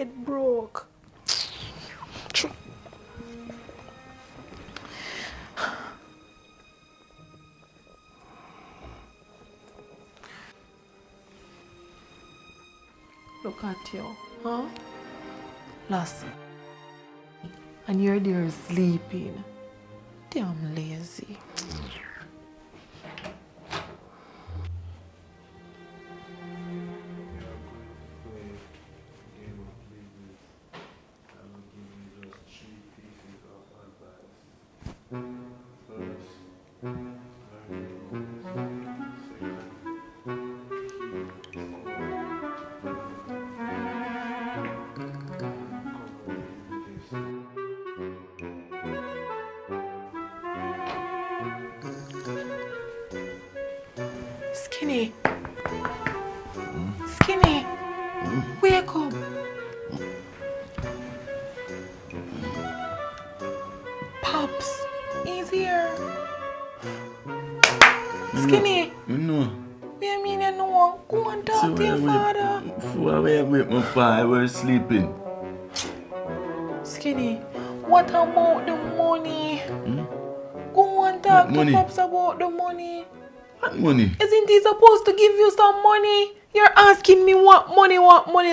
head broke. Look at you, huh? Last. And you're there sleeping. Damn lazy. Skinny. Skinny. Wake up. Pops, he's here. Skinny. No. What do you mean you know? Go and talk to your father. Why with my father? We're sleeping. Skinny, what about the money? Go and talk to Pops about the money. What money? Isn't he supposed to give you some money? You're asking me what money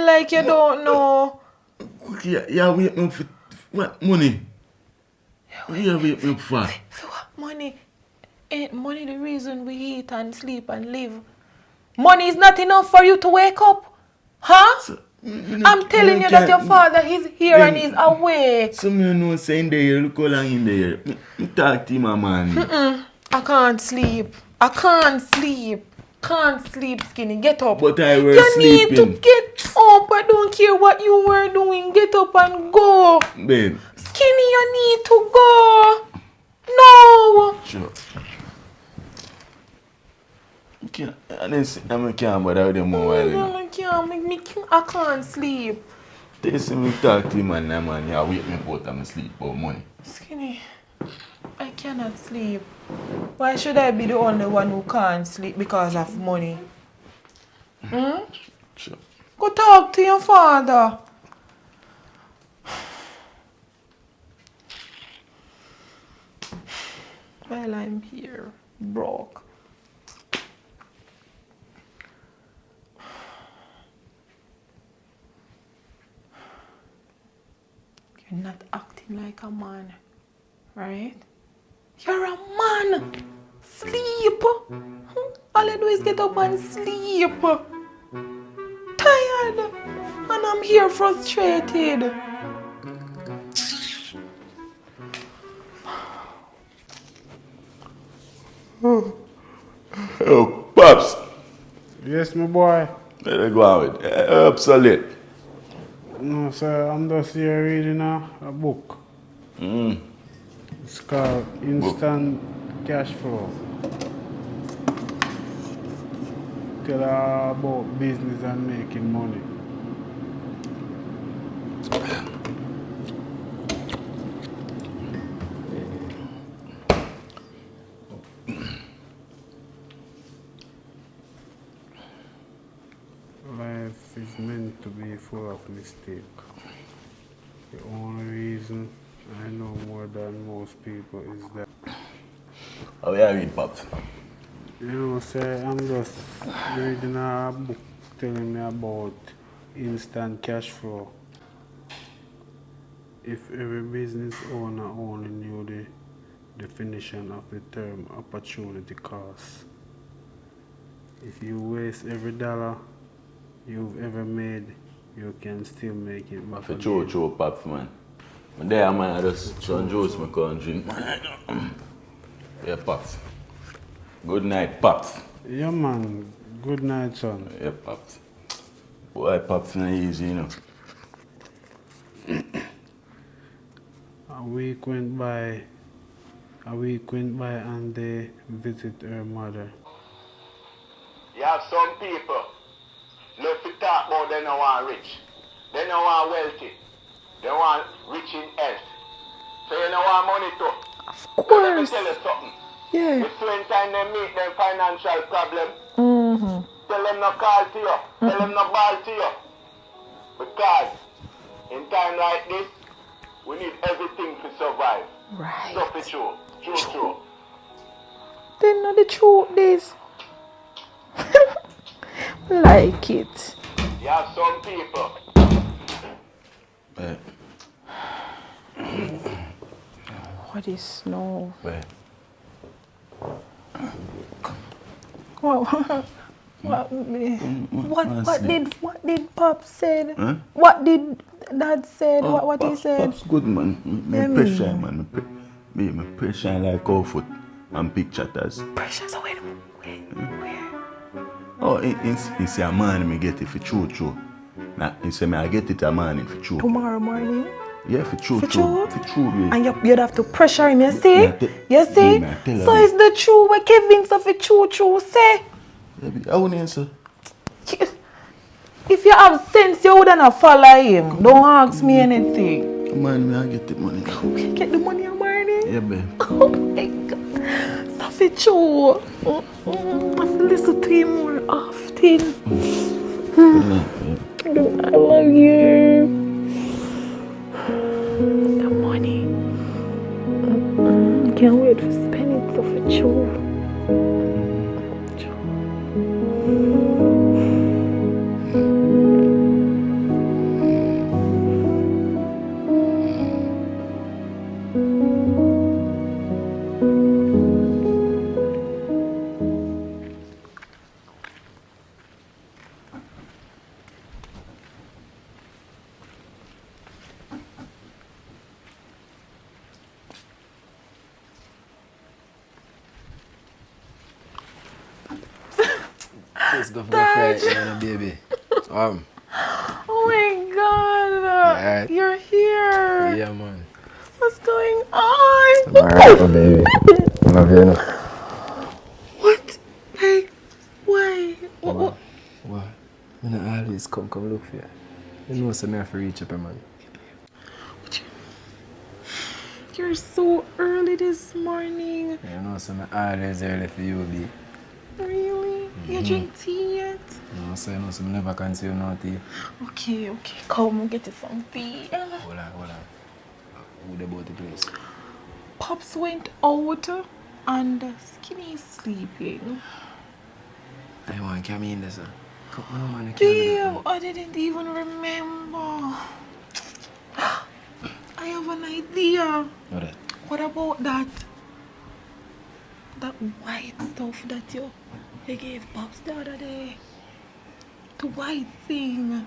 like you don't know. Yeah, wait me for what money? Yeah, wait me for. For what money? Ain't money the reason we eat and sleep and live? Money is not enough for you to wake up? Huh? So, I'm telling you that your father is here and he's awake. So me know saying there, look how long in there. Me talk to him, man. I can't sleep. I can't sleep. Can't sleep, Skinny. Get up. But I was you sleeping. You need to get up. I don't care what you were doing. Get up and go. Babe. Skinny, you need to go. No. Sure. I can't bother with them more while. I can't sleep. They say me talk to him and man, you wake me up and sleep about money. Skinny, I cannot sleep. Why should I be the only one who can't sleep because of money? Sure. Go talk to your father. While I'm here, broke. You're not acting like a man, right? You're a man. Sleep. All I do is get up and sleep. Tired. And I'm here frustrated. Oh, Pops. Yes, my boy. Let me go out with obsolete. No, sir, I'm just here reading a book. It's called Instant Cash Flow. Tell her about business and making money. Life is meant to be full of mistakes. The only reason I know more than most people is that. How are you, Pops? You know, sir, I'm just reading a book telling me about instant cash flow. If every business owner only knew the definition of the term opportunity cost. If you waste every dollar you've ever made, you can still make it back For again. true, Pops, man. When there, man, I just John Joe's my country. Yeah, Pops. Good night, Pops. Yeah, man. Good night, son. Yeah, Pops. Boy, Pops not easy, you know. A week went by and they visit her mother. You have some people love to talk about they don't want rich. They don't want wealthy. They want rich in health. So you don't want money too. Of course. Let me tell you something. Yeah. The same time they meet them financial problem, tell them not call to you. Tell them not ball to you. Because In time like this, we need everything to survive. Right. Stuff it true. True. They know the truth this. Like it. You have some people. Wait. What is snow? Wait. What did Pop said? Huh? What did Dad said? What he said? Pops good, man. Me pressure, man. Me pressure like cow foot and big chatters. Pressure, so where? Oh, he say a man me get it for true. Nah, he say me I get it a man for true. Tomorrow morning? Yeah, for true. For true? For true, yeah. And you'd have to pressure him, you see? You see? Yeah, tell So her. it's the true where Kevin stuff for true, say? I won't answer. If you have sense, you wouldn't have follow him. Don't ask me anything. Come on, me I get the money. Get the money in morning? Yeah, babe. Oh my God. Stuff it true. I have to listen to him more often. Good night, babe. I love you. The money. Can't wait to spend it for true. Let's go for the flight, man, baby. Oh my God. Yeah. You're here. Yeah, man. What's going on? Alright, baby. Love you, no? What? Like, why? What? What? I always come look for you. You know, so I have to reach up, man. You're so early this morning. You know, so I always early for you, B. Really? You drink tea yet? No, so you know, so I never can see you no tea. Okay. Come get you some tea. Hold on. Who about the place? Pops went out and Skinny is sleeping. I want to come in there, sir. Come on, man. Damn, I didn't even remember. I have an idea. What that? What about that white stuff that you gave Pops the other day? The white thing.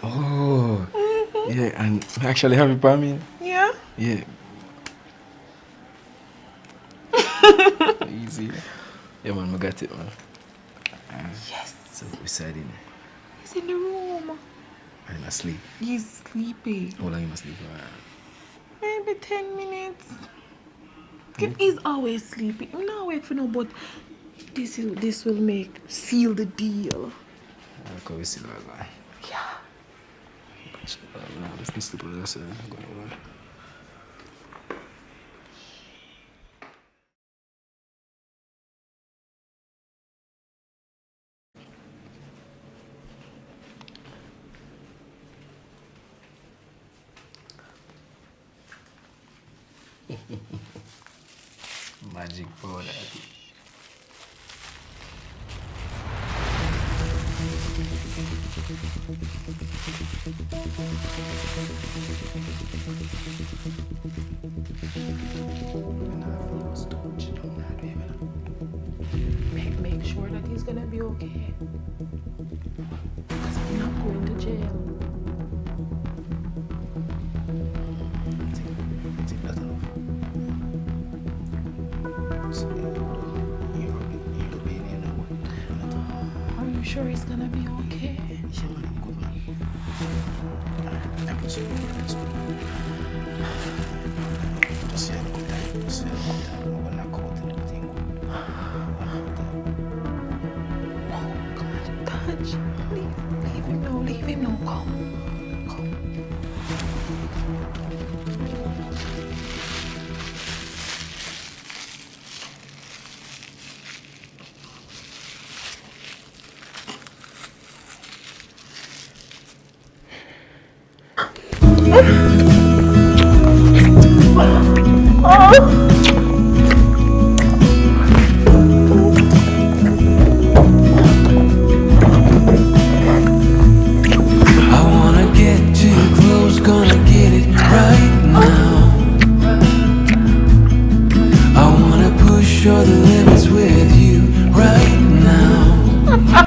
Oh. Yeah, and I actually have it by me. Yeah? Yeah. Easy. Yeah, man, I got it, man. Yes. So we sat in. He's in the room. And he must sleep. He's sleeping. How long he must sleep for? Maybe 10 minutes. He's always sleeping. I'm not awake for no, but this will seal the deal. I'll go see that guy. Yeah. Let's listen to this. Magic powder. Make sure that he's gonna be okay. Because I'm not going to jail. Take that off. Are you sure he's gonna be okay? Yeah, man, I'm good, man. I'm just here a good time. I'm gonna go to the thing. Touch. Leave him now. Come. Oh.